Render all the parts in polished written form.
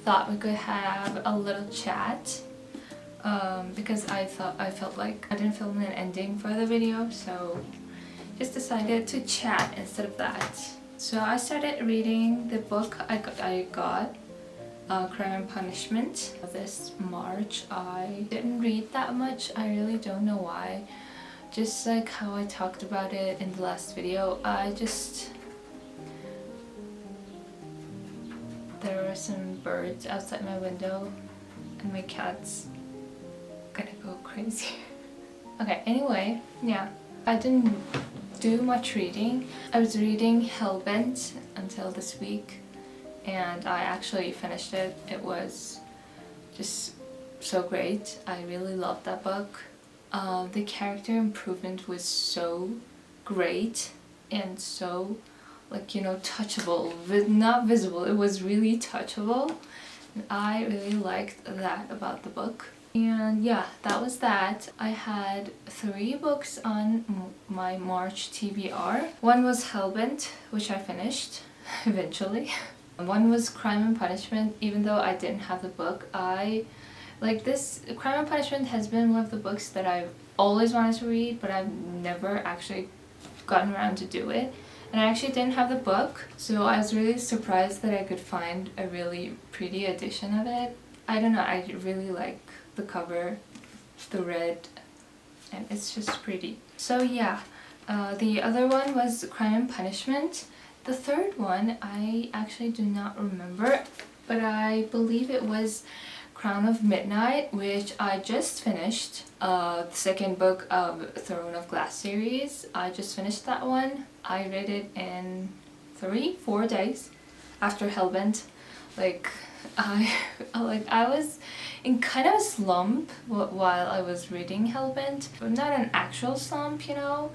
Thought we could have a little chat because I felt like I didn't film an ending for the video, so just decided to chat instead of that. So I started reading the book I got Crime and Punishment this March. I didn't read that much. I really don't know why. Just like how I talked about it in the last video, there were some birds outside my window and my cat's gonna go crazy. Okay, anyway, yeah, I didn't do much reading. I was reading Hellbent until this week and I actually finished it. It was just so great. I really loved that book. The character improvement was so great and so, like, you know, touchable, not visible. It was really touchable. And I really liked that about the book. And yeah, that was that. I had 3 books on my March TBR. One was Hellbent, which I finished eventually. One was Crime and Punishment. Even though I didn't have the book, I like this. Crime and Punishment has been one of the books that I've always wanted to read, but I've never actually gotten around to do it. And I actually didn't have the book, so I was really surprised that I could find a really pretty edition of it. I don't know, I really like the cover, the red, and it's just pretty. So yeah, the other one was Crime and Punishment. The third one, I actually do not remember, but I believe it was Crown of Midnight, which I just finished. The second book of Throne of Glass series. I just finished that one. I read it in 3-4 days after Hellbent. Like I was in kind of a slump while I was reading Hellbent, but not an actual slump, you know.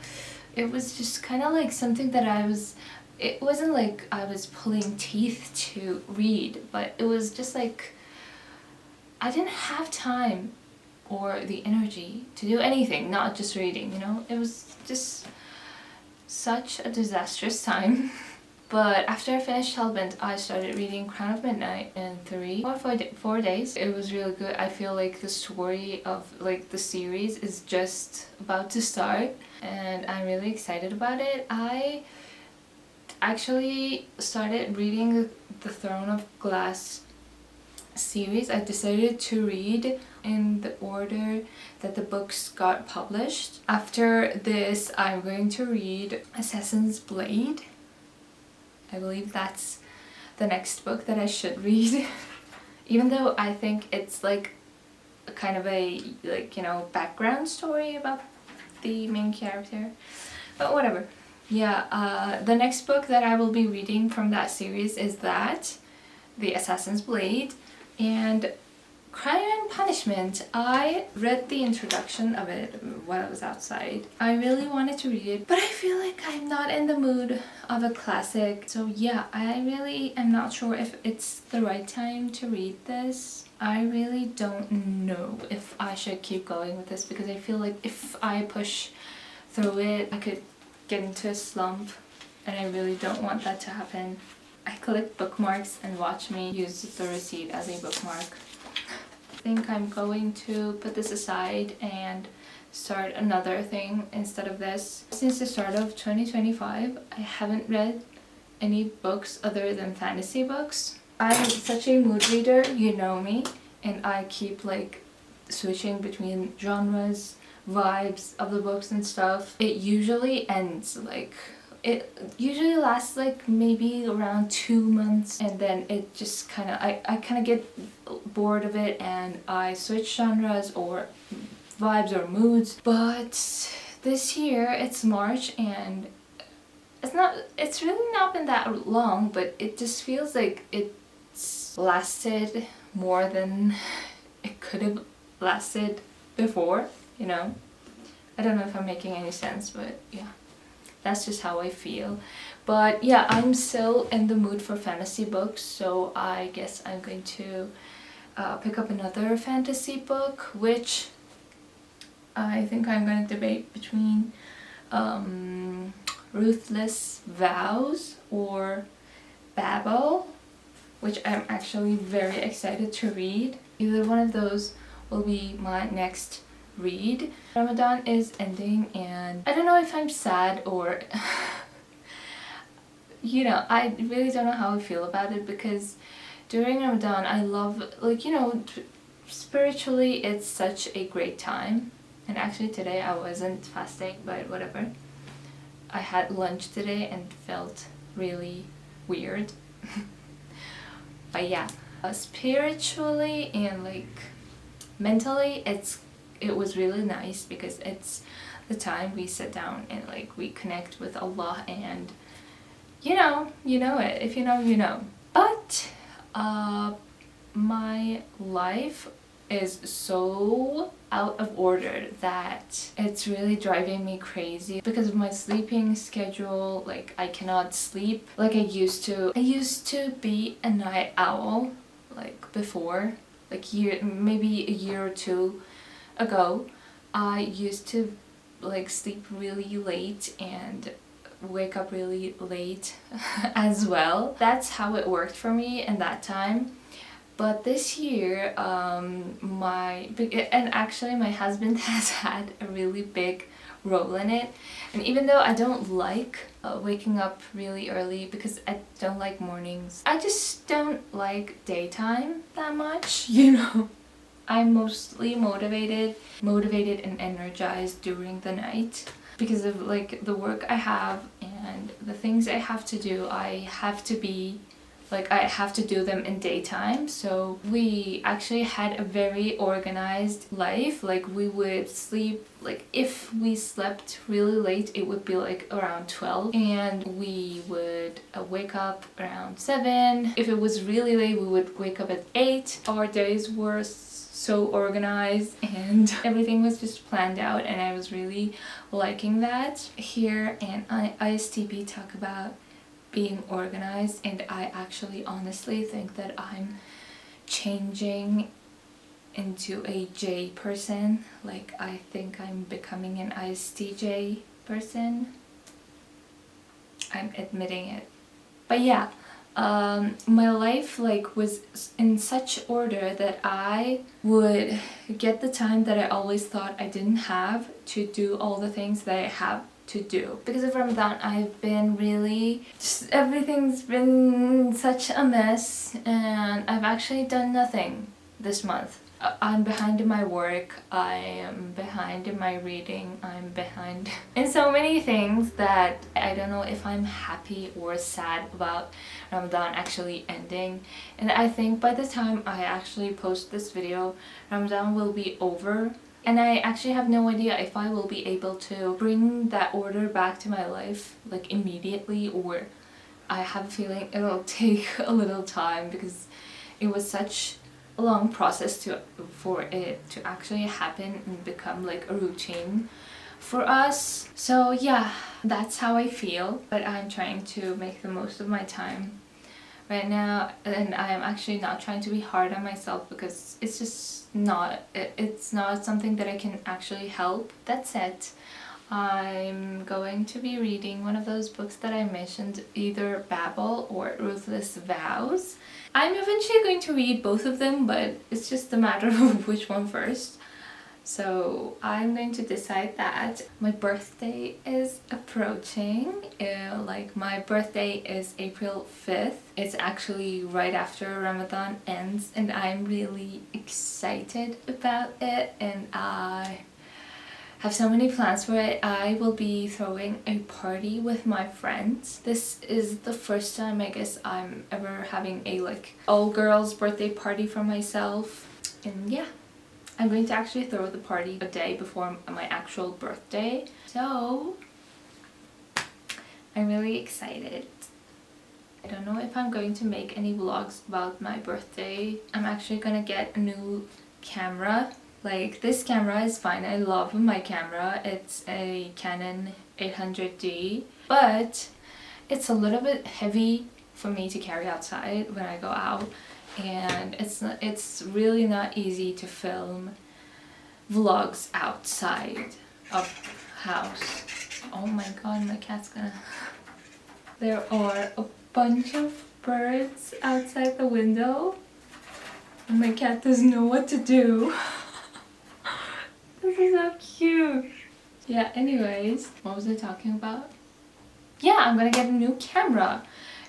It was just kind of like something that I was it wasn't like I was pulling teeth to read, but it was just like I didn't have time or the energy to do anything, not just reading, you know? It was just such a disastrous time. But after I finished Hellbent, I started reading Crown of Midnight in 4 days. It was really good. I feel like the story of like the series is just about to start and I'm really excited about it. I actually started reading the Throne of Glass series. I decided to read in the order that the books got published. After this, I'm going to read Assassin's Blade. I believe that's the next book that I should read. Even though I think it's like a kind of a, like, you know, background story about the main character. But whatever. Yeah, the next book that I will be reading from that series is The Assassin's Blade. And Crime and Punishment, I read the introduction of it while I was outside. I really wanted to read it, but I feel like I'm not in the mood of a classic. So yeah, I really am not sure if it's the right time to read this. I really don't know if I should keep going with this because I feel like if I push through it, I could get into a slump and I really don't want that to happen. I collect bookmarks and watch me use the receipt as a bookmark. I think I'm going to put this aside and start another thing instead of this. Since the start of 2025, I haven't read any books other than fantasy books. I'm such a mood reader, you know me, and I keep like switching between genres, vibes of the books and stuff. It usually ends like it usually lasts like maybe around 2 months and then it just kind of I kind of get bored of it and I switch genres or vibes or moods. But this year it's March and it's really not been that long, but it just feels like it's lasted more than it could have lasted before, you know? I don't know if I'm making any sense, but yeah. That's just how I feel. But yeah, I'm still in the mood for fantasy books, so I guess I'm going to pick up another fantasy book, which I think I'm going to debate between Ruthless Vows or Babel, which I'm actually very excited to read. Either one of those will be my next read. Ramadan is ending and I don't know if I'm sad or you know, I really don't know how I feel about it because during Ramadan I love, like, you know, spiritually it's such a great time. And actually today I wasn't fasting, but whatever. I had lunch today and felt really weird. But yeah, spiritually and like mentally it was really nice because it's the time we sit down and like we connect with Allah and you know it. If you know, you know. But my life is so out of order that it's really driving me crazy because of my sleeping schedule. Like I cannot sleep like I used to. I used to be a night owl like before, like maybe a year or two ago. I used to like sleep really late and wake up really late as well. That's how it worked for me in that time. But this year, and actually my husband has had a really big role in it. And even though I don't like waking up really early because I don't like mornings, I just don't like daytime that much, you know. I'm mostly motivated and energized during the night because of like the work I have and the things I have to do. I have to do them in daytime. So we actually had a very organized life. Like we would sleep, like if we slept really late it would be like around 12 and we would wake up around 7. If it was really late we would wake up at 8. Our days were so organized and everything was just planned out and I was really liking that. Here and ISTP talk about being organized, and I actually honestly think that I'm changing into a J person. Like, I think I'm becoming an ISTJ person. I'm admitting it. But yeah, my life like was in such order that I would get the time that I always thought I didn't have to do all the things that I have to do. Because of Ramadan, I've been really, just everything's been such a mess, and I've actually done nothing this month. I'm behind in my work, I am behind in my reading, I'm behind in so many things that I don't know if I'm happy or sad about Ramadan actually ending. And I think by the time I actually post this video, Ramadan will be over. And I actually have no idea if I will be able to bring that order back to my life like immediately, or I have a feeling it'll take a little time because it was such a long process for it to actually happen and become like a routine for us. So yeah, that's how I feel, but I'm trying to make the most of my time right now, and I'm actually not trying to be hard on myself because it's just not, it's not something that I can actually help. That's it. I'm going to be reading one of those books that I mentioned, either Babel or Ruthless Vows. I'm eventually going to read both of them, but it's just a matter of which one first. So I'm going to decide that. My birthday is approaching. Like, my birthday is April 5th. It's actually right after Ramadan ends, and I'm really excited about it, and I have so many plans for it. I will be throwing a party with my friends. This is the first time I guess I'm ever having a like all girls birthday party for myself. And yeah, I'm going to actually throw the party a day before my actual birthday. So I'm really excited. I don't know if I'm going to make any vlogs about my birthday. I'm actually gonna get a new camera. Like, this camera is fine, I love my camera. It's a Canon 800D, but it's a little bit heavy for me to carry outside when I go out, and it's really not easy to film vlogs outside of house. Oh my god, my cat's gonna... There are a bunch of birds outside the window, and my cat doesn't know what to do. This is so cute. Yeah, anyways, what was I talking about? Yeah, I'm gonna get a new camera.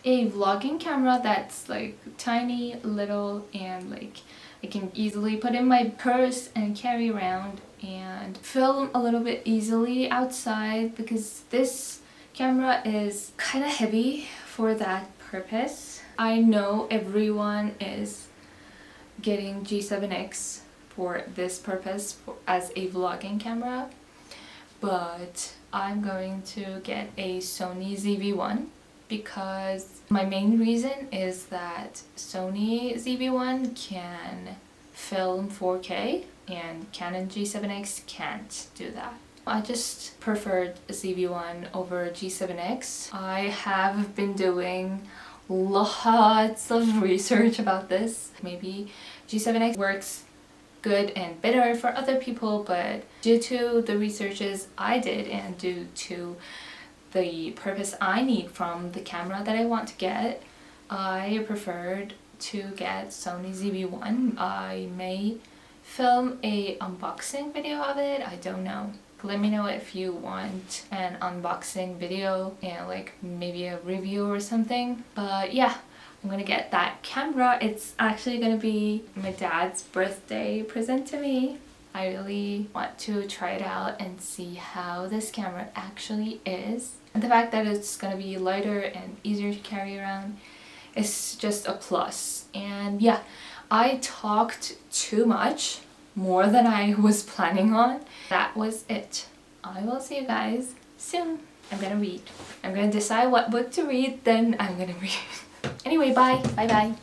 A vlogging camera that's like tiny, little, and like I can easily put in my purse and carry around and film a little bit easily outside, because this camera is kind of heavy for that purpose. I know everyone is getting G7X for this purpose as a vlogging camera, but I'm going to get a Sony ZV-1 because my main reason is that Sony ZV-1 can film 4K and Canon G7X can't do that. I just preferred ZV-1 over G7X. I have been doing lots of research about this. Maybe G7X works good and better for other people, but due to the researches I did and due to the purpose I need from the camera that I want to get, I preferred to get Sony ZV-1. I may film a unboxing video of it, I don't know. Let me know if you want an unboxing video and like maybe a review or something. But yeah, I'm gonna get that camera. It's actually gonna be my dad's birthday present to me. I really want to try it out and see how this camera actually is. And the fact that it's gonna be lighter and easier to carry around is just a plus. And yeah, I talked too much, more than I was planning on. That was it. I will see you guys soon. I'm gonna read. I'm gonna decide what book to read, then I'm gonna read. Anyway, bye. Bye bye.